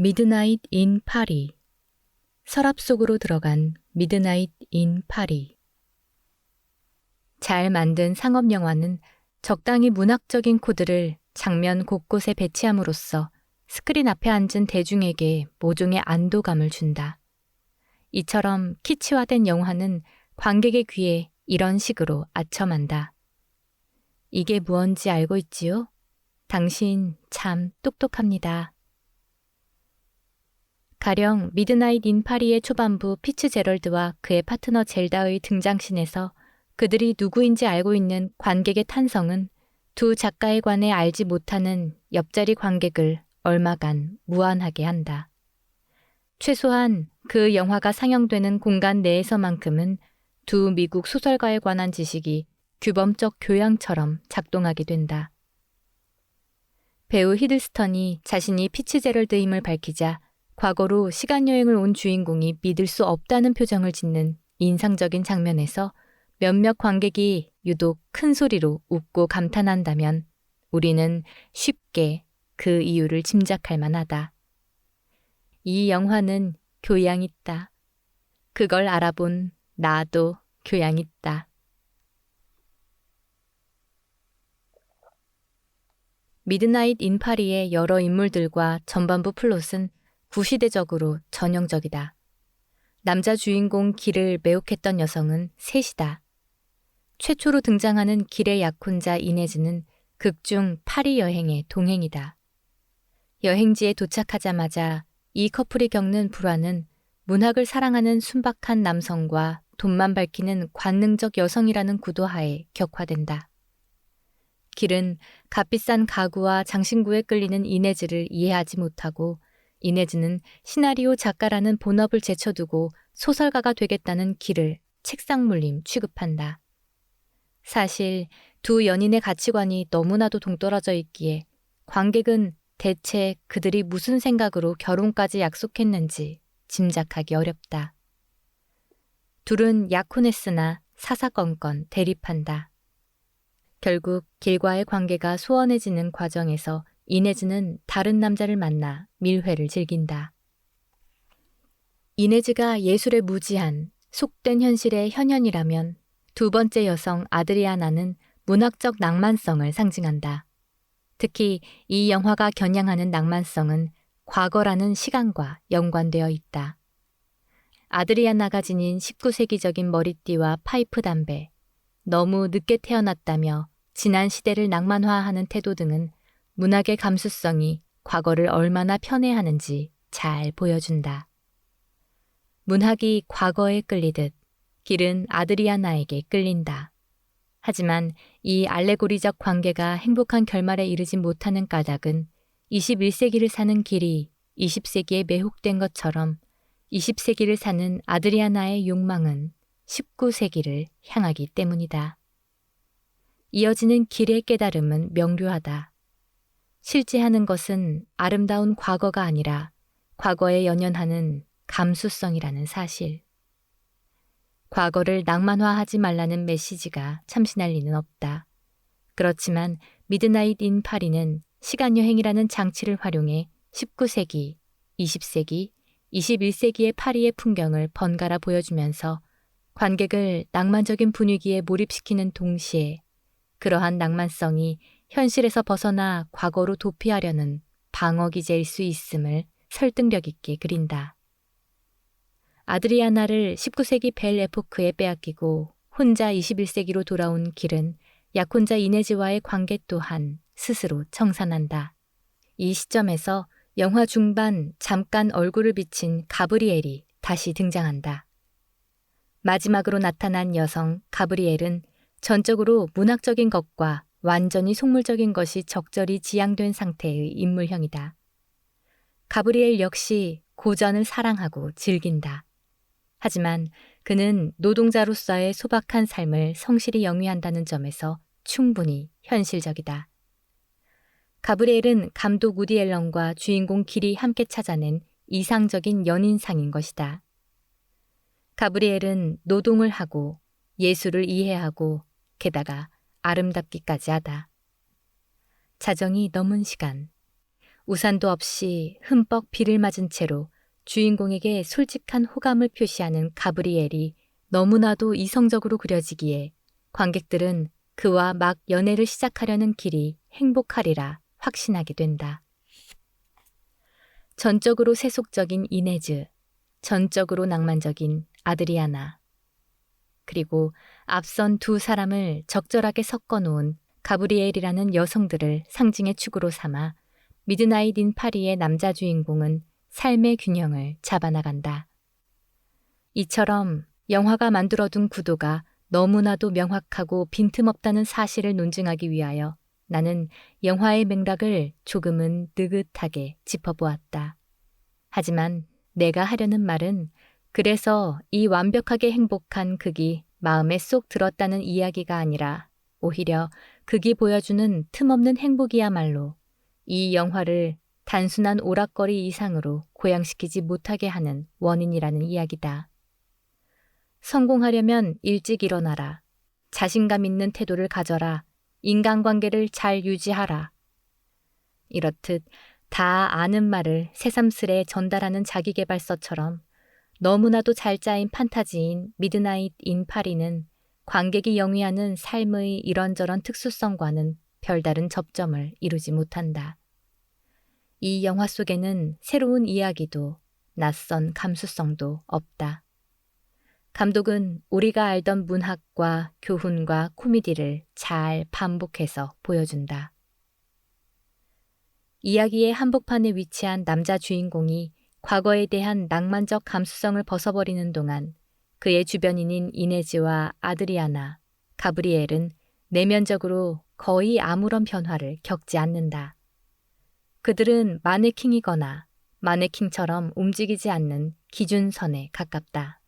미드나잇 인 파리. 서랍 속으로 들어간 미드나잇 인 파리. 잘 만든 상업 영화는 적당히 문학적인 코드를 장면 곳곳에 배치함으로써 스크린 앞에 앉은 대중에게 모종의 안도감을 준다. 이처럼 키치화된 영화는 관객의 귀에 이런 식으로 아첨한다. 이게 무언지 알고 있지요? 당신 참 똑똑합니다. 가령 미드나잇 인 파리의 초반부 피츠제럴드와 그의 파트너 젤다의 등장신에서 그들이 누구인지 알고 있는 관객의 탄성은 두 작가에 관해 알지 못하는 옆자리 관객을 얼마간 무안하게 한다. 최소한 그 영화가 상영되는 공간 내에서만큼은 두 미국 소설가에 관한 지식이 규범적 교양처럼 작동하게 된다. 배우 히들스턴이 자신이 피츠제럴드임을 밝히자 과거로 시간여행을 온 주인공이 믿을 수 없다는 표정을 짓는 인상적인 장면에서 몇몇 관객이 유독 큰 소리로 웃고 감탄한다면 우리는 쉽게 그 이유를 짐작할 만하다. 이 영화는 교양 있다. 그걸 알아본 나도 교양 있다. 미드나잇 인 파리의 여러 인물들과 전반부 플롯은 구시대적으로 전형적이다. 남자 주인공 길을 매혹했던 여성은 셋이다. 최초로 등장하는 길의 약혼자 이네즈는 극중 파리 여행의 동행이다. 여행지에 도착하자마자 이 커플이 겪는 불화는 문학을 사랑하는 순박한 남성과 돈만 밝히는 관능적 여성이라는 구도하에 격화된다. 길은 값비싼 가구와 장신구에 끌리는 이네즈를 이해하지 못하고 이네즈는 시나리오 작가라는 본업을 제쳐두고 소설가가 되겠다는 길을 책상물림 취급한다. 사실 두 연인의 가치관이 너무나도 동떨어져 있기에 관객은 대체 그들이 무슨 생각으로 결혼까지 약속했는지 짐작하기 어렵다. 둘은 약혼했으나 사사건건 대립한다. 결국 길과의 관계가 소원해지는 과정에서 이네즈는 다른 남자를 만나 밀회를 즐긴다. 이네즈가 예술의 무지한, 속된 현실의 현현이라면 두 번째 여성 아드리아나는 문학적 낭만성을 상징한다. 특히 이 영화가 겨냥하는 낭만성은 과거라는 시간과 연관되어 있다. 아드리아나가 지닌 19세기적인 머리띠와 파이프 담배, 너무 늦게 태어났다며 지난 시대를 낭만화하는 태도 등은 문학의 감수성이 과거를 얼마나 편애하는지 잘 보여준다. 문학이 과거에 끌리듯 길은 아드리아나에게 끌린다. 하지만 이 알레고리적 관계가 행복한 결말에 이르지 못하는 까닭은 21세기를 사는 길이 20세기에 매혹된 것처럼 20세기를 사는 아드리아나의 욕망은 19세기를 향하기 때문이다. 이어지는 길의 깨달음은 명료하다. 실제하는 것은 아름다운 과거가 아니라 과거에 연연하는 감수성이라는 사실. 과거를 낭만화하지 말라는 메시지가 참신할 리는 없다. 그렇지만 미드나잇 인 파리는 시간여행이라는 장치를 활용해 19세기, 20세기, 21세기의 파리의 풍경을 번갈아 보여주면서 관객을 낭만적인 분위기에 몰입시키는 동시에 그러한 낭만성이 현실에서 벗어나 과거로 도피하려는 방어 기제일 수 있음을 설득력 있게 그린다. 아드리아나를 19세기 벨 에포크에 빼앗기고 혼자 21세기로 돌아온 길은 약혼자 이네즈와의 관계 또한 스스로 청산한다. 이 시점에서 영화 중반 잠깐 얼굴을 비친 가브리엘이 다시 등장한다. 마지막으로 나타난 여성 가브리엘은 전적으로 문학적인 것과 완전히 속물적인 것이 적절히 지향된 상태의 인물형이다. 가브리엘 역시 고전을 사랑하고 즐긴다. 하지만 그는 노동자로서의 소박한 삶을 성실히 영위한다는 점에서 충분히 현실적이다. 가브리엘은 감독 우디 앨런과 주인공 길이 함께 찾아낸 이상적인 연인상인 것이다. 가브리엘은 노동을 하고 예술을 이해하고 게다가 아름답기까지 하다. 자정이 넘은 시간, 우산도 없이 흠뻑 비를 맞은 채로 주인공에게 솔직한 호감을 표시하는 가브리엘이 너무나도 이성적으로 그려지기에 관객들은 그와 막 연애를 시작하려는 길이 행복하리라 확신하게 된다. 전적으로 세속적인 이네즈, 전적으로 낭만적인 아드리아나, 그리고 앞선 두 사람을 적절하게 섞어놓은 가브리엘이라는 여성들을 상징의 축으로 삼아 미드나잇 인 파리의 남자 주인공은 삶의 균형을 잡아나간다. 이처럼 영화가 만들어둔 구도가 너무나도 명확하고 빈틈없다는 사실을 논증하기 위하여 나는 영화의 맥락을 조금은 느긋하게 짚어보았다. 하지만 내가 하려는 말은 그래서 이 완벽하게 행복한 극이 마음에 쏙 들었다는 이야기가 아니라 오히려 극이 보여주는 틈없는 행복이야말로 이 영화를 단순한 오락거리 이상으로 고양시키지 못하게 하는 원인이라는 이야기다. 성공하려면 일찍 일어나라. 자신감 있는 태도를 가져라. 인간관계를 잘 유지하라. 이렇듯 다 아는 말을 새삼스레 전달하는 자기계발서처럼 너무나도 잘 짜인 판타지인 미드나잇 인 파리는 관객이 영위하는 삶의 이런저런 특수성과는 별다른 접점을 이루지 못한다. 이 영화 속에는 새로운 이야기도 낯선 감수성도 없다. 감독은 우리가 알던 문학과 교훈과 코미디를 잘 반복해서 보여준다. 이야기의 한복판에 위치한 남자 주인공이 과거에 대한 낭만적 감수성을 벗어버리는 동안 그의 주변인인 이네즈와 아드리아나, 가브리엘은 내면적으로 거의 아무런 변화를 겪지 않는다. 그들은 마네킹이거나 마네킹처럼 움직이지 않는 기준선에 가깝다.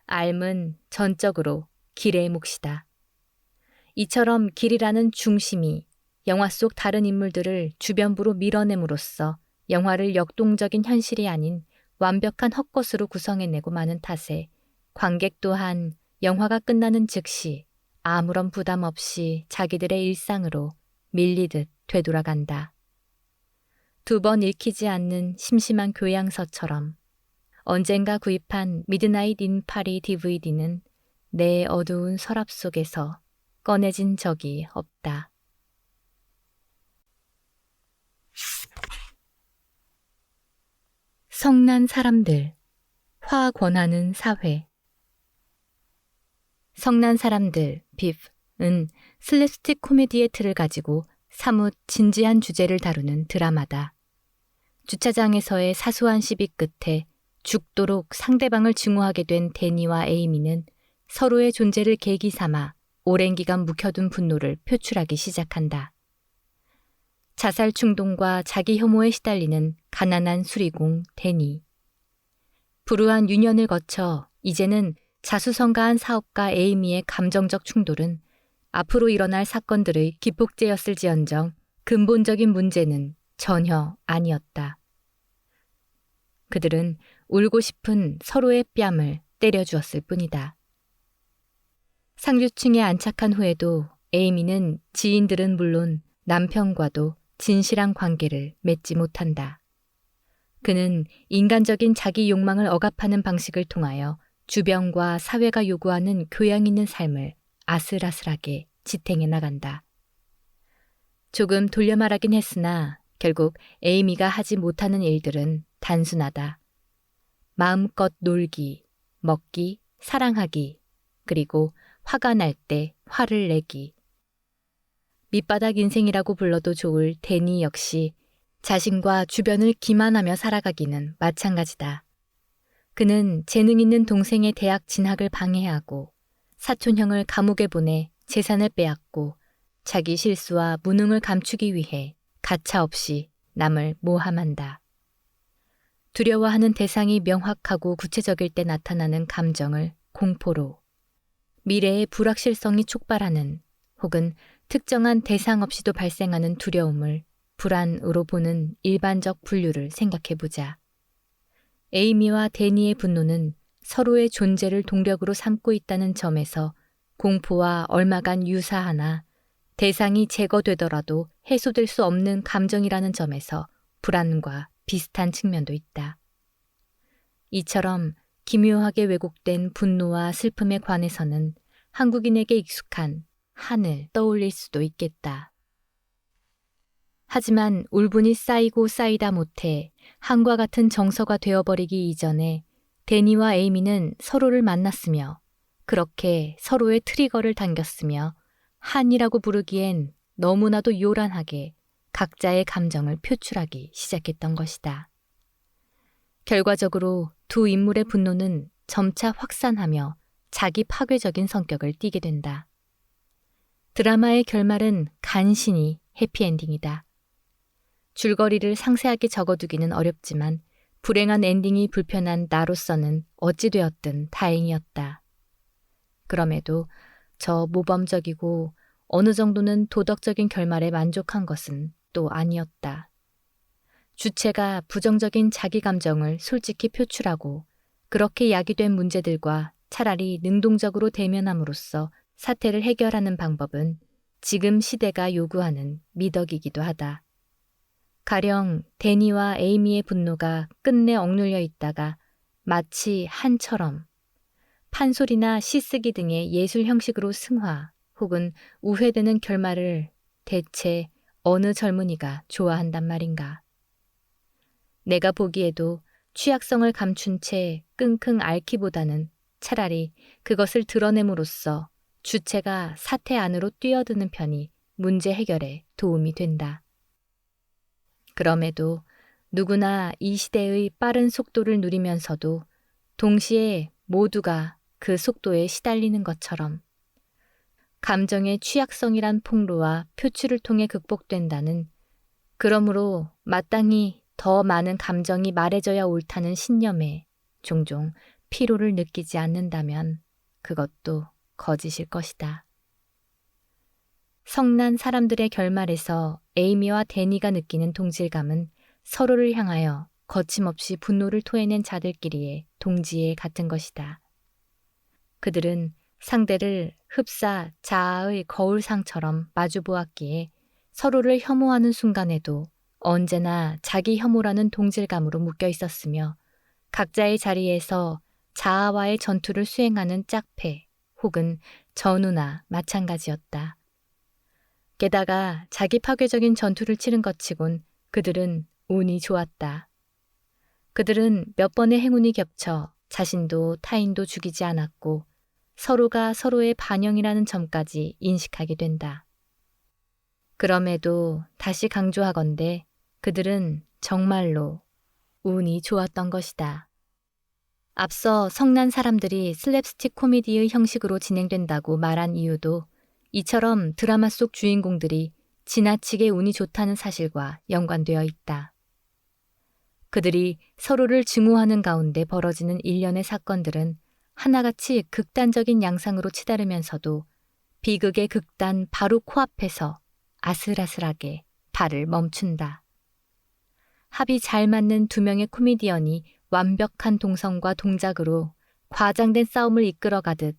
삶은 전적으로 길의 몫이다. 이처럼 길이라는 중심이 영화 속 다른 인물들을 주변부로 밀어냄으로써 영화를 역동적인 현실이 아닌 완벽한 헛것으로 구성해내고 마는 탓에 관객 또한 영화가 끝나는 즉시 아무런 부담 없이 자기들의 일상으로 밀리듯 되돌아간다. 두 번 읽히지 않는 심심한 교양서처럼 언젠가 구입한 미드나잇 인 파리 DVD는 내 어두운 서랍 속에서 꺼내진 적이 없다. 성난 사람들, 화 권하는 사회. 성난 사람들, 비프는 슬랩스틱 코미디의 틀을 가지고 사뭇 진지한 주제를 다루는 드라마다. 주차장에서의 사소한 시비 끝에 죽도록 상대방을 증오하게 된 데니와 에이미는 서로의 존재를 계기 삼아 오랜 기간 묵혀둔 분노를 표출하기 시작한다. 자살 충동과 자기 혐오에 시달리는 가난한 수리공 데니. 불우한 유년을 거쳐 이제는 자수성가한 사업가 에이미의 감정적 충돌은 앞으로 일어날 사건들의 기폭제였을지언정 근본적인 문제는 전혀 아니었다. 그들은 울고 싶은 서로의 뺨을 때려주었을 뿐이다. 상류층에 안착한 후에도 에이미는 지인들은 물론 남편과도 진실한 관계를 맺지 못한다. 그는 인간적인 자기 욕망을 억압하는 방식을 통하여 주변과 사회가 요구하는 교양 있는 삶을 아슬아슬하게 지탱해 나간다. 조금 돌려 말하긴 했으나 결국 에이미가 하지 못하는 일들은 단순하다. 마음껏 놀기, 먹기, 사랑하기, 그리고 화가 날 때 화를 내기. 밑바닥 인생이라고 불러도 좋을 데니 역시 자신과 주변을 기만하며 살아가기는 마찬가지다. 그는 재능 있는 동생의 대학 진학을 방해하고 사촌형을 감옥에 보내 재산을 빼앗고 자기 실수와 무능을 감추기 위해 가차없이 남을 모함한다. 두려워하는 대상이 명확하고 구체적일 때 나타나는 감정을 공포로, 미래의 불확실성이 촉발하는 혹은 특정한 대상 없이도 발생하는 두려움을 불안으로 보는 일반적 분류를 생각해보자. 에이미와 데니의 분노는 서로의 존재를 동력으로 삼고 있다는 점에서 공포와 얼마간 유사하나 대상이 제거되더라도 해소될 수 없는 감정이라는 점에서 불안과 비슷한 측면도 있다. 이처럼 기묘하게 왜곡된 분노와 슬픔에 관해서는 한국인에게 익숙한 한을 떠올릴 수도 있겠다. 하지만 울분이 쌓이고 쌓이다 못해 한과 같은 정서가 되어버리기 이전에 데니와 에이미는 서로를 만났으며 그렇게 서로의 트리거를 당겼으며 한이라고 부르기엔 너무나도 요란하게 각자의 감정을 표출하기 시작했던 것이다. 결과적으로 두 인물의 분노는 점차 확산하며 자기 파괴적인 성격을 띠게 된다. 드라마의 결말은 간신히 해피엔딩이다. 줄거리를 상세하게 적어두기는 어렵지만 불행한 엔딩이 불편한 나로서는 어찌되었든 다행이었다. 그럼에도 저 모범적이고 어느 정도는 도덕적인 결말에 만족한 것은 또 아니었다. 주체가 부정적인 자기 감정을 솔직히 표출하고 그렇게 야기된 문제들과 차라리 능동적으로 대면함으로써 사태를 해결하는 방법은 지금 시대가 요구하는 미덕이기도 하다. 가령 데니와 에이미의 분노가 끝내 억눌려 있다가 마치 한처럼 판소리나 시쓰기 등의 예술 형식으로 승화 혹은 우회되는 결말을 대체 어느 젊은이가 좋아한단 말인가. 내가 보기에도 취약성을 감춘 채 끙끙 앓기보다는 차라리 그것을 드러냄으로써 주체가 사태 안으로 뛰어드는 편이 문제 해결에 도움이 된다. 그럼에도 누구나 이 시대의 빠른 속도를 누리면서도 동시에 모두가 그 속도에 시달리는 것처럼 감정의 취약성이란 폭로와 표출을 통해 극복된다는, 그러므로 마땅히 더 많은 감정이 말해져야 옳다는 신념에 종종 피로를 느끼지 않는다면 그것도 거짓일 것이다. 성난 사람들의 결말에서 에이미와 데니가 느끼는 동질감은 서로를 향하여 거침없이 분노를 토해낸 자들끼리의 동지에 같은 것이다. 그들은 상대를 흡사 자아의 거울상처럼 마주보았기에 서로를 혐오하는 순간에도 언제나 자기 혐오라는 동질감으로 묶여 있었으며 각자의 자리에서 자아와의 전투를 수행하는 짝패 혹은 전우나 마찬가지였다. 게다가 자기 파괴적인 전투를 치른 것 치곤 그들은 운이 좋았다. 그들은 몇 번의 행운이 겹쳐 자신도 타인도 죽이지 않았고 서로가 서로의 반영이라는 점까지 인식하게 된다. 그럼에도 다시 강조하건대 그들은 정말로 운이 좋았던 것이다. 앞서 성난 사람들이 슬랩스틱 코미디의 형식으로 진행된다고 말한 이유도 이처럼 드라마 속 주인공들이 지나치게 운이 좋다는 사실과 연관되어 있다. 그들이 서로를 증오하는 가운데 벌어지는 일련의 사건들은 하나같이 극단적인 양상으로 치달으면서도 비극의 극단 바로 코앞에서 아슬아슬하게 발을 멈춘다. 합이 잘 맞는 두 명의 코미디언이 완벽한 동성과 동작으로 과장된 싸움을 이끌어가듯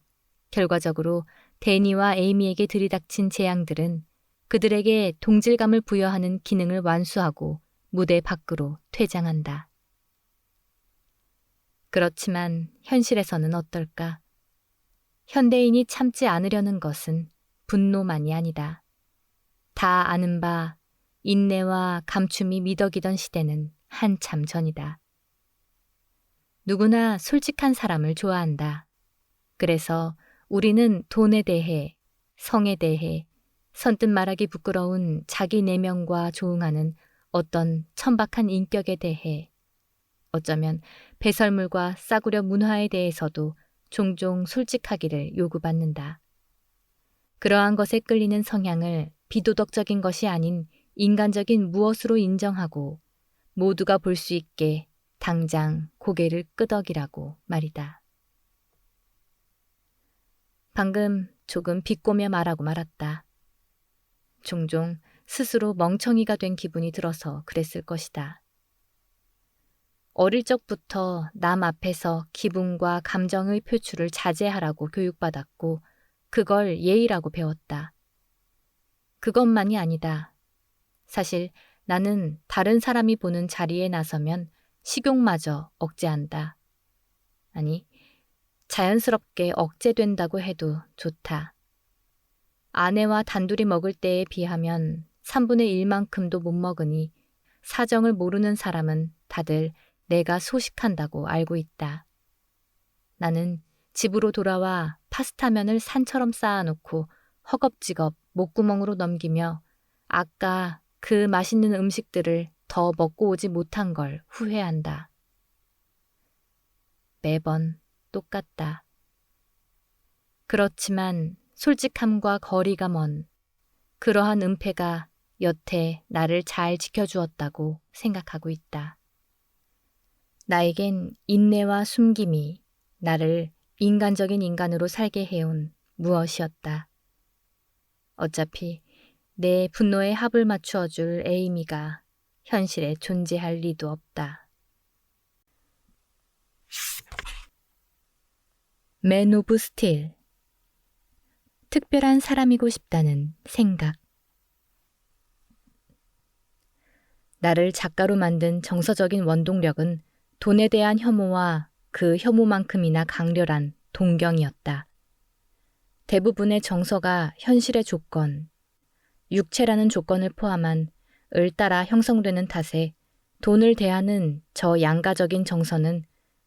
결과적으로 데니와 에이미에게 들이닥친 재앙들은 그들에게 동질감을 부여하는 기능을 완수하고 무대 밖으로 퇴장한다. 그렇지만 현실에서는 어떨까? 현대인이 참지 않으려는 것은 분노만이 아니다. 다 아는 바 인내와 감춤이 미덕이던 시대는 한참 전이다. 누구나 솔직한 사람을 좋아한다. 그래서 우리는 돈에 대해, 성에 대해, 선뜻 말하기 부끄러운 자기 내면과 조응하는 어떤 천박한 인격에 대해, 어쩌면 배설물과 싸구려 문화에 대해서도 종종 솔직하기를 요구받는다. 그러한 것에 끌리는 성향을 비도덕적인 것이 아닌 인간적인 무엇으로 인정하고 모두가 볼 수 있게 당장 고개를 끄덕이라고 말이다. 방금 조금 비꼬며 말하고 말았다. 종종 스스로 멍청이가 된 기분이 들어서 그랬을 것이다. 어릴 적부터 남 앞에서 기분과 감정의 표출을 자제하라고 교육받았고 그걸 예의라고 배웠다. 그것만이 아니다. 사실 나는 다른 사람이 보는 자리에 나서면 식욕마저 억제한다. 아니, 자연스럽게 억제된다고 해도 좋다. 아내와 단둘이 먹을 때에 비하면 3분의 1만큼도 못 먹으니 사정을 모르는 사람은 다들 내가 소식한다고 알고 있다. 나는 집으로 돌아와 파스타면을 산처럼 쌓아놓고 허겁지겁 목구멍으로 넘기며 아까 그 맛있는 음식들을 더 먹고 오지 못한 걸 후회한다. 매번 똑같다. 그렇지만 솔직함과 거리가 먼 그러한 은폐가 여태 나를 잘 지켜주었다고 생각하고 있다. 나에겐 인내와 숨김이 나를 인간적인 인간으로 살게 해온 무엇이었다. 어차피 내 분노에 합을 맞추어줄 에이미가 현실에 존재할 리도 없다. 맨 오브 스틸. 특별한 사람이고 싶다는 생각. 나를 작가로 만든 정서적인 원동력은 돈에 대한 혐오와 그 혐오만큼이나 강렬한 동경이었다. 대부분의 정서가 현실의 조건, 육체라는 조건을 포함한 을 따라 형성되는 탓에 돈을 대하는 저 양가적인 정서는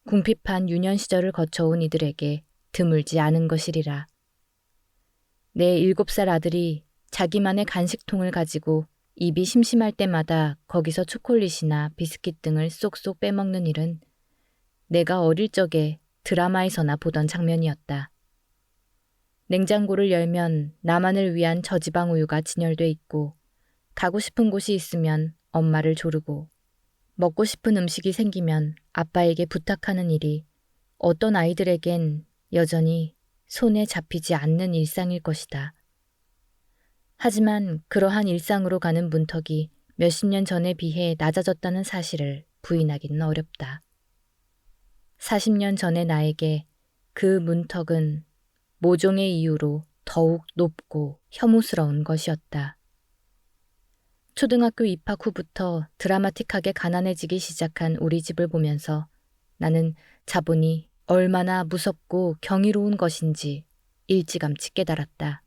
궁핍한 유년 시절을 거쳐온 이들에게 드물지 않은 것이리라. 내 7살 아들이 자기만의 간식통을 가지고 입이 심심할 때마다 거기서 초콜릿이나 비스킷 등을 쏙쏙 빼먹는 일은 내가 어릴 적에 드라마에서나 보던 장면이었다. 냉장고를 열면 나만을 위한 저지방 우유가 진열돼 있고 가고 싶은 곳이 있으면 엄마를 조르고 먹고 싶은 음식이 생기면 아빠에게 부탁하는 일이 어떤 아이들에겐 여전히 손에 잡히지 않는 일상일 것이다. 하지만 그러한 일상으로 가는 문턱이 몇십 년 전에 비해 낮아졌다는 사실을 부인하기는 어렵다. 40년 전의 나에게 그 문턱은 모종의 이유로 더욱 높고 혐오스러운 것이었다. 초등학교 입학 후부터 드라마틱하게 가난해지기 시작한 우리 집을 보면서 나는 자본이 얼마나 무섭고 경이로운 것인지 일찌감치 깨달았다.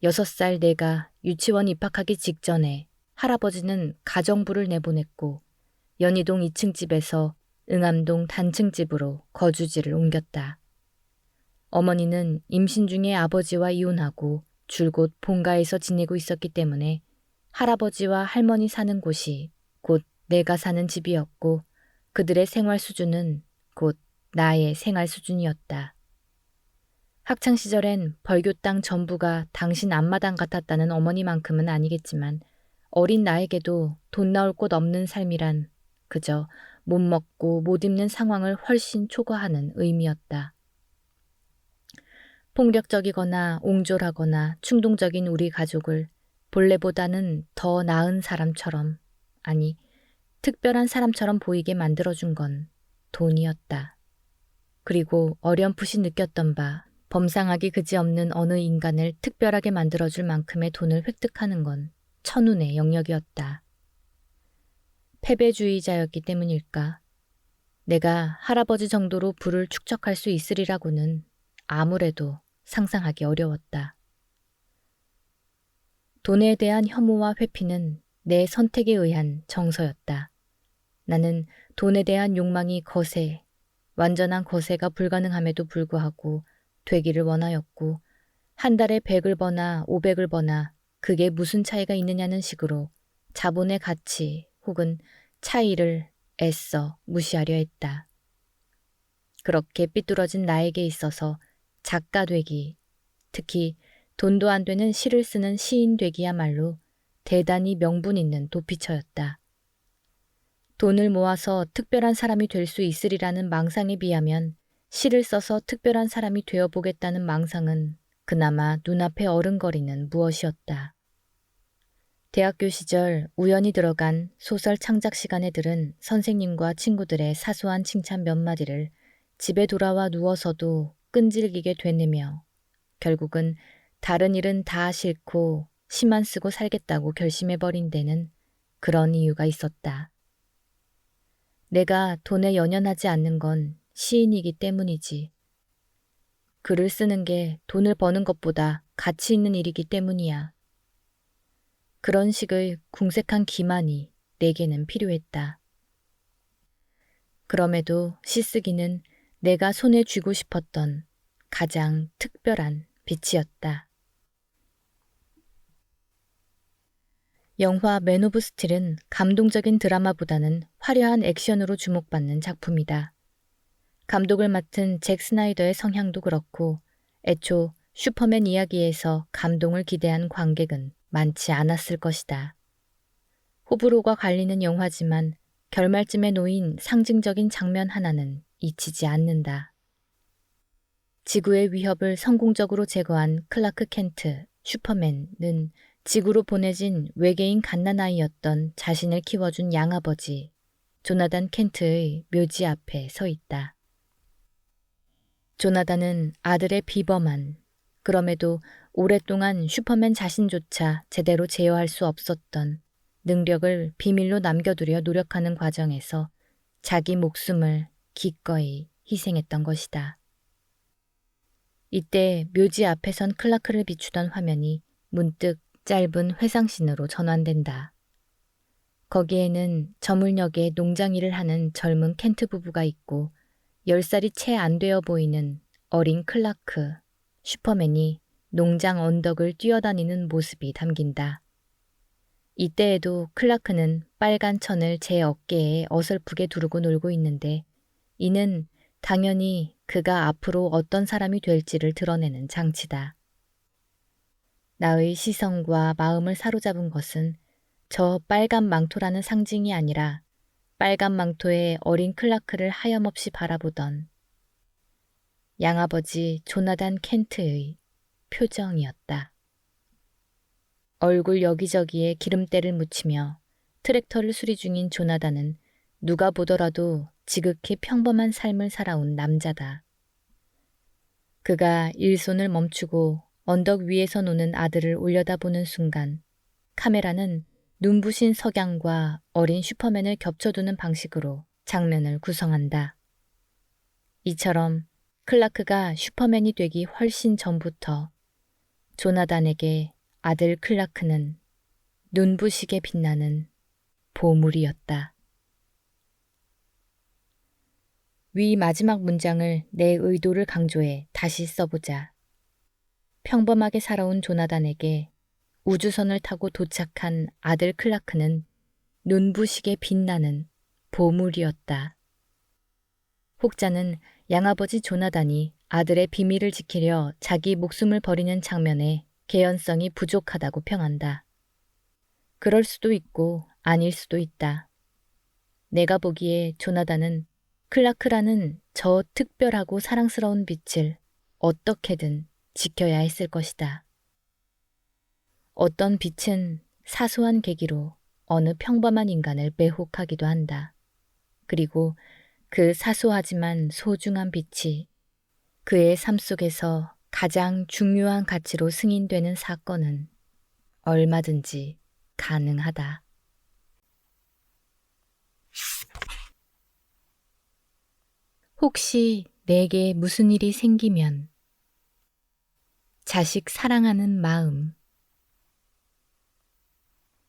6살 내가 유치원 입학하기 직전에 할아버지는 가정부를 내보냈고 연희동 2층 집에서 응암동 단층 집으로 거주지를 옮겼다. 어머니는 임신 중에 아버지와 이혼하고 줄곧 본가에서 지내고 있었기 때문에 할아버지와 할머니 사는 곳이 곧 내가 사는 집이었고 그들의 생활 수준은 곧 나의 생활 수준이었다. 학창시절엔 벌교 땅 전부가 당신 앞마당 같았다는 어머니만큼은 아니겠지만 어린 나에게도 돈 나올 곳 없는 삶이란 그저 못 먹고 못 입는 상황을 훨씬 초과하는 의미였다. 폭력적이거나 옹졸하거나 충동적인 우리 가족을 본래보다는 더 나은 사람처럼, 아니 특별한 사람처럼 보이게 만들어준 건 돈이었다. 그리고 어렴풋이 느꼈던 바 범상하기 그지없는 어느 인간을 특별하게 만들어줄 만큼의 돈을 획득하는 건 천운의 영역이었다. 패배주의자였기 때문일까? 내가 할아버지 정도로 부를 축적할 수 있으리라고는 아무래도 상상하기 어려웠다. 돈에 대한 혐오와 회피는 내 선택에 의한 정서였다. 나는 돈에 대한 욕망이 거세, 완전한 거세가 불가능함에도 불구하고 되기를 원하였고 한 달에 100을 버나 500을 버나 그게 무슨 차이가 있느냐는 식으로 자본의 가치 혹은 차이를 애써 무시하려 했다. 그렇게 삐뚤어진 나에게 있어서 작가 되기, 특히 돈도 안 되는 시를 쓰는 시인 되기야말로 대단히 명분 있는 도피처였다. 돈을 모아서 특별한 사람이 될 수 있으리라는 망상에 비하면 시를 써서 특별한 사람이 되어보겠다는 망상은 그나마 눈앞에 어른거리는 무엇이었다. 대학교 시절 우연히 들어간 소설 창작 시간에 들은 선생님과 친구들의 사소한 칭찬 몇 마디를 집에 돌아와 누워서도 끈질기게 되뇌며 결국은 다른 일은 다 싫고 시만 쓰고 살겠다고 결심해버린 데는 그런 이유가 있었다. 내가 돈에 연연하지 않는 건 시인이기 때문이지. 글을 쓰는 게 돈을 버는 것보다 가치 있는 일이기 때문이야. 그런 식의 궁색한 기만이 내게는 필요했다. 그럼에도 시쓰기는 내가 손에 쥐고 싶었던 가장 특별한 빛이었다. 영화 맨 오브 스틸은 감동적인 드라마보다는 화려한 액션으로 주목받는 작품이다. 감독을 맡은 잭 스나이더의 성향도 그렇고 애초 슈퍼맨 이야기에서 감동을 기대한 관객은 많지 않았을 것이다. 호불호가 갈리는 영화지만 결말쯤에 놓인 상징적인 장면 하나는 잊히지 않는다. 지구의 위협을 성공적으로 제거한 클라크 켄트, 슈퍼맨은 지구로 보내진 외계인 갓난아이였던 자신을 키워준 양아버지, 조나단 켄트의 묘지 앞에 서 있다. 조나단은 아들의 비범한, 그럼에도 오랫동안 슈퍼맨 자신조차 제대로 제어할 수 없었던 능력을 비밀로 남겨두려 노력하는 과정에서 자기 목숨을 기꺼이 희생했던 것이다. 이때 묘지 앞에 선 클라크를 비추던 화면이 문득 짧은 회상신으로 전환된다. 거기에는 저물녘에 농장 일을 하는 젊은 켄트 부부가 있고 10살이 채 안 되어 보이는 어린 클라크, 슈퍼맨이 농장 언덕을 뛰어다니는 모습이 담긴다. 이때에도 클라크는 빨간 천을 제 어깨에 어설프게 두르고 놀고 있는데 이는 당연히 그가 앞으로 어떤 사람이 될지를 드러내는 장치다. 나의 시선과 마음을 사로잡은 것은 저 빨간 망토라는 상징이 아니라 빨간 망토에 어린 클라크를 하염없이 바라보던 양아버지 조나단 켄트의 표정이었다. 얼굴 여기저기에 기름때를 묻히며 트랙터를 수리 중인 조나단은 누가 보더라도 지극히 평범한 삶을 살아온 남자다. 그가 일손을 멈추고 언덕 위에서 노는 아들을 올려다보는 순간 카메라는 눈부신 석양과 어린 슈퍼맨을 겹쳐두는 방식으로 장면을 구성한다. 이처럼 클라크가 슈퍼맨이 되기 훨씬 전부터 조나단에게 아들 클라크는 눈부시게 빛나는 보물이었다. 위 마지막 문장을 내 의도를 강조해 다시 써보자. 평범하게 살아온 조나단에게 우주선을 타고 도착한 아들 클라크는 눈부시게 빛나는 보물이었다. 혹자는 양아버지 조나단이 아들의 비밀을 지키려 자기 목숨을 버리는 장면에 개연성이 부족하다고 평한다. 그럴 수도 있고 아닐 수도 있다. 내가 보기에 조나단은 클라크라는 저 특별하고 사랑스러운 빛을 어떻게든 지켜야 했을 것이다. 어떤 빛은 사소한 계기로 어느 평범한 인간을 매혹하기도 한다. 그리고 그 사소하지만 소중한 빛이 그의 삶 속에서 가장 중요한 가치로 승인되는 사건은 얼마든지 가능하다. 혹시 내게 무슨 일이 생기면 자식 사랑하는 마음.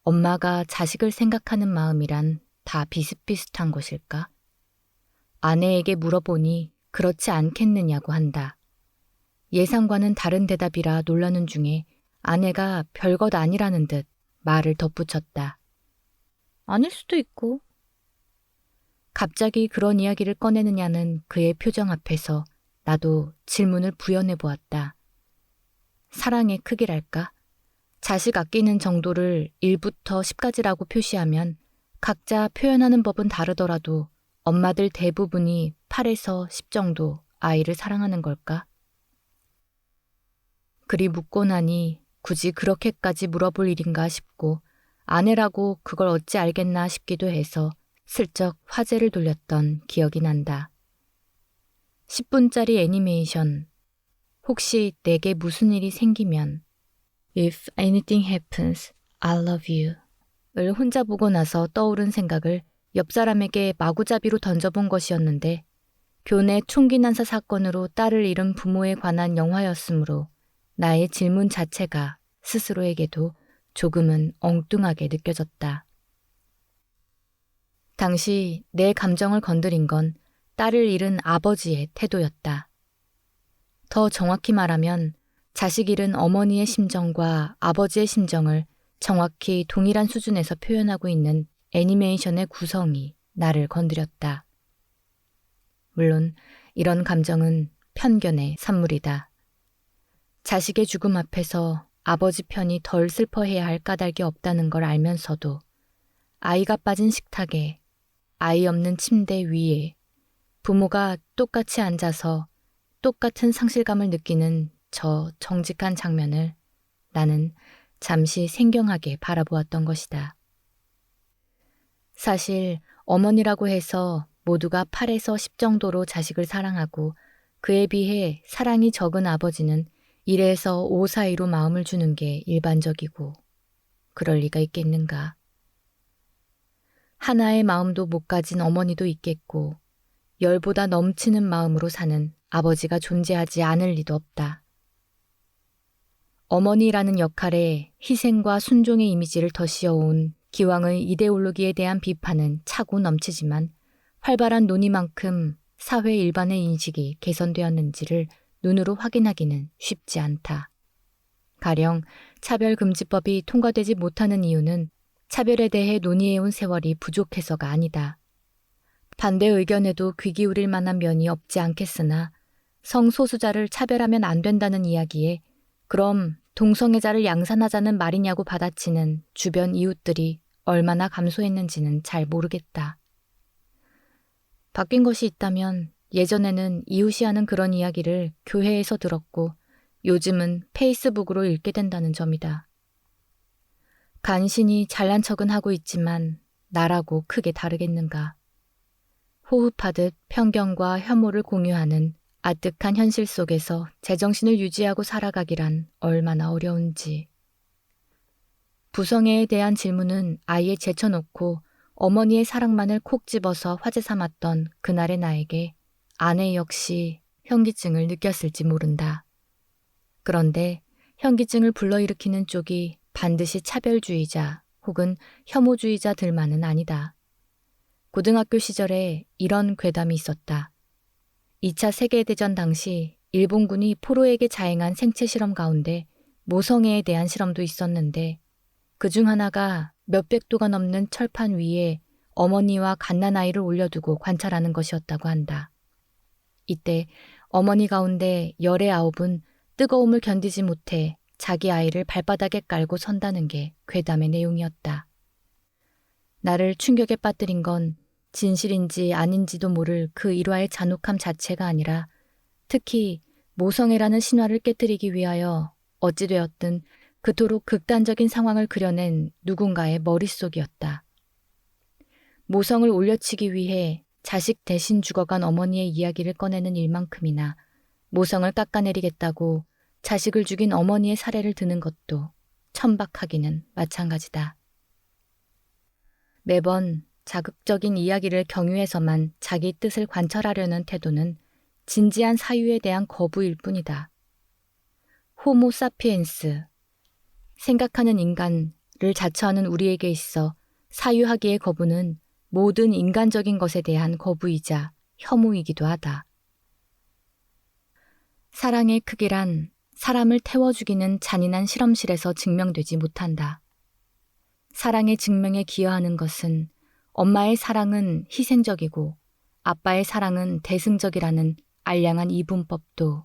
엄마가 자식을 생각하는 마음이란 다 비슷비슷한 것일까? 아내에게 물어보니 그렇지 않겠느냐고 한다. 예상과는 다른 대답이라 놀라는 중에 아내가 별것 아니라는 듯 말을 덧붙였다. 아닐 수도 있고. 갑자기 그런 이야기를 꺼내느냐는 그의 표정 앞에서 나도 질문을 부연해 보았다. 사랑의 크기랄까? 자식 아끼는 정도를 1부터 10까지라고 표시하면 각자 표현하는 법은 다르더라도 엄마들 대부분이 8에서 10 정도 아이를 사랑하는 걸까? 그리 묻고 나니 굳이 그렇게까지 물어볼 일인가 싶고 아내라고 그걸 어찌 알겠나 싶기도 해서 슬쩍 화제를 돌렸던 기억이 난다. 10분짜리 애니메이션. 혹시 내게 무슨 일이 생기면 If anything happens, I love you. 혼자 보고 나서 떠오른 생각을 옆 사람에게 마구잡이로 던져본 것이었는데 교내 총기 난사 사건으로 딸을 잃은 부모에 관한 영화였으므로 나의 질문 자체가 스스로에게도 조금은 엉뚱하게 느껴졌다. 당시 내 감정을 건드린 건 딸을 잃은 아버지의 태도였다. 더 정확히 말하면 자식 잃은 어머니의 심정과 아버지의 심정을 정확히 동일한 수준에서 표현하고 있는 애니메이션의 구성이 나를 건드렸다. 물론 이런 감정은 편견의 산물이다. 자식의 죽음 앞에서 아버지 편이 덜 슬퍼해야 할 까닭이 없다는 걸 알면서도 아이가 빠진 식탁에, 아이 없는 침대 위에 부모가 똑같이 앉아서 똑같은 상실감을 느끼는 저 정직한 장면을 나는 잠시 생경하게 바라보았던 것이다. 사실 어머니라고 해서 모두가 8에서 10 정도로 자식을 사랑하고 그에 비해 사랑이 적은 아버지는 1에서 5 사이로 마음을 주는 게 일반적이고 그럴 리가 있겠는가. 하나의 마음도 못 가진 어머니도 있겠고 열보다 넘치는 마음으로 사는 아버지가 존재하지 않을 리도 없다. 어머니라는 역할에 희생과 순종의 이미지를 더 씌워온 기왕의 이데올로기에 대한 비판은 차고 넘치지만 활발한 논의만큼 사회 일반의 인식이 개선되었는지를 눈으로 확인하기는 쉽지 않다. 가령 차별금지법이 통과되지 못하는 이유는 차별에 대해 논의해온 세월이 부족해서가 아니다. 반대 의견에도 귀 기울일 만한 면이 없지 않겠으나 성소수자를 차별하면 안 된다는 이야기에 그럼 동성애자를 양산하자는 말이냐고 받아치는 주변 이웃들이 얼마나 감소했는지는 잘 모르겠다. 바뀐 것이 있다면 예전에는 이웃이 하는 그런 이야기를 교회에서 들었고 요즘은 페이스북으로 읽게 된다는 점이다. 간신히 잘난 척은 하고 있지만 나라고 크게 다르겠는가. 호흡하듯 편견과 혐오를 공유하는 아득한 현실 속에서 제정신을 유지하고 살아가기란 얼마나 어려운지. 부성애에 대한 질문은 아이에 제쳐놓고 어머니의 사랑만을 콕 집어서 화제 삼았던 그날의 나에게 아내 역시 현기증을 느꼈을지 모른다. 그런데 현기증을 불러일으키는 쪽이 반드시 차별주의자 혹은 혐오주의자들만은 아니다. 고등학교 시절에 이런 괴담이 있었다. 2차 세계대전 당시 일본군이 포로에게 자행한 생체 실험 가운데 모성애에 대한 실험도 있었는데 그중 하나가 몇백 도가 넘는 철판 위에 어머니와 갓난아이를 올려두고 관찰하는 것이었다고 한다. 이때 어머니 가운데 열의 9은 뜨거움을 견디지 못해 자기 아이를 발바닥에 깔고 선다는 게 괴담의 내용이었다. 나를 충격에 빠뜨린 건 진실인지 아닌지도 모를 그 일화의 잔혹함 자체가 아니라 특히 모성애라는 신화를 깨뜨리기 위하여 어찌되었든 그토록 극단적인 상황을 그려낸 누군가의 머릿속이었다. 모성을 올려치기 위해 자식 대신 죽어간 어머니의 이야기를 꺼내는 일만큼이나 모성을 깎아내리겠다고 자식을 죽인 어머니의 사례를 드는 것도 천박하기는 마찬가지다. 매번 자극적인 이야기를 경유해서만 자기 뜻을 관철하려는 태도는 진지한 사유에 대한 거부일 뿐이다. 호모 사피엔스, 생각하는 인간을 자처하는 우리에게 있어 사유하기의 거부는 모든 인간적인 것에 대한 거부이자 혐오이기도 하다. 사랑의 크기란 사람을 태워 죽이는 잔인한 실험실에서 증명되지 못한다. 사랑의 증명에 기여하는 것은 엄마의 사랑은 희생적이고 아빠의 사랑은 대승적이라는 알량한 이분법도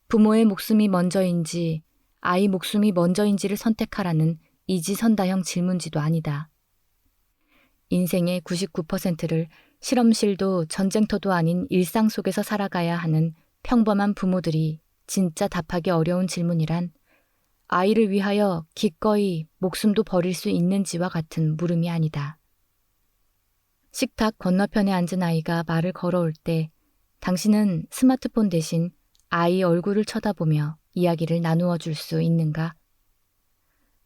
부모의 목숨이 먼저인지 아이 목숨이 먼저인지를 선택하라는 이지선다형 질문지도 아니다. 인생의 99%를 실험실도 전쟁터도 아닌 일상 속에서 살아가야 하는 평범한 부모들이 진짜 답하기 어려운 질문이란 아이를 위하여 기꺼이 목숨도 버릴 수 있는지와 같은 물음이 아니다. 식탁 건너편에 앉은 아이가 말을 걸어올 때 당신은 스마트폰 대신 아이 얼굴을 쳐다보며 이야기를 나누어 줄 수 있는가?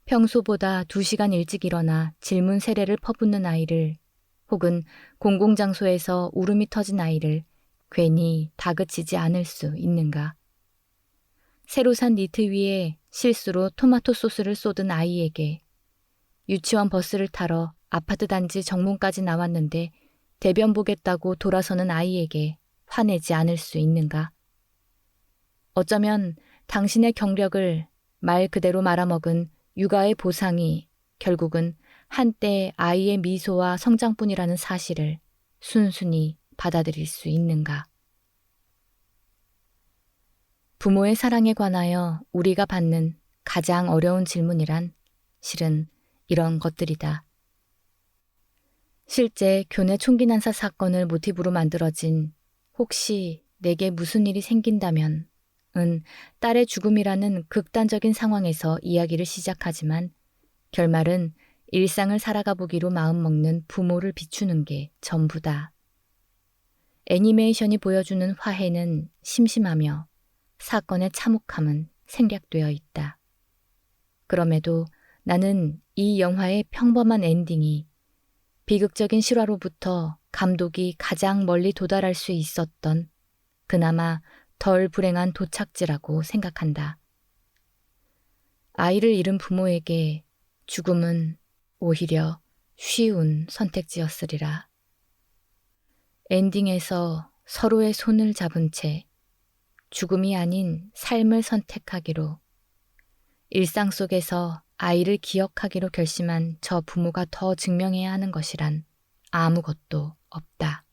평소보다 2시간 일찍 일어나 질문 세례를 퍼붓는 아이를, 혹은 공공장소에서 울음이 터진 아이를 괜히 다그치지 않을 수 있는가? 새로 산 니트 위에 실수로 토마토 소스를 쏟은 아이에게, 유치원 버스를 타러 아파트 단지 정문까지 나왔는데 대변 보겠다고 돌아서는 아이에게 화내지 않을 수 있는가? 어쩌면 당신의 경력을 말 그대로 말아먹은 육아의 보상이 결국은 한때 아이의 미소와 성장뿐이라는 사실을 순순히 받아들일 수 있는가? 부모의 사랑에 관하여 우리가 받는 가장 어려운 질문이란 실은 이런 것들이다. 실제 교내 총기 난사 사건을 모티브로 만들어진 혹시 내게 무슨 일이 생긴다면 은 딸의 죽음이라는 극단적인 상황에서 이야기를 시작하지만 결말은 일상을 살아가 보기로 마음먹는 부모를 비추는 게 전부다. 애니메이션이 보여주는 화해는 심심하며 사건의 참혹함은 생략되어 있다. 그럼에도 나는 이 영화의 평범한 엔딩이 비극적인 실화로부터 감독이 가장 멀리 도달할 수 있었던 그나마 덜 불행한 도착지라고 생각한다. 아이를 잃은 부모에게 죽음은 오히려 쉬운 선택지였으리라. 엔딩에서 서로의 손을 잡은 채 죽음이 아닌 삶을 선택하기로, 일상 속에서 아이를 기억하기로 결심한 저 부모가 더 증명해야 하는 것이란 아무것도 없다.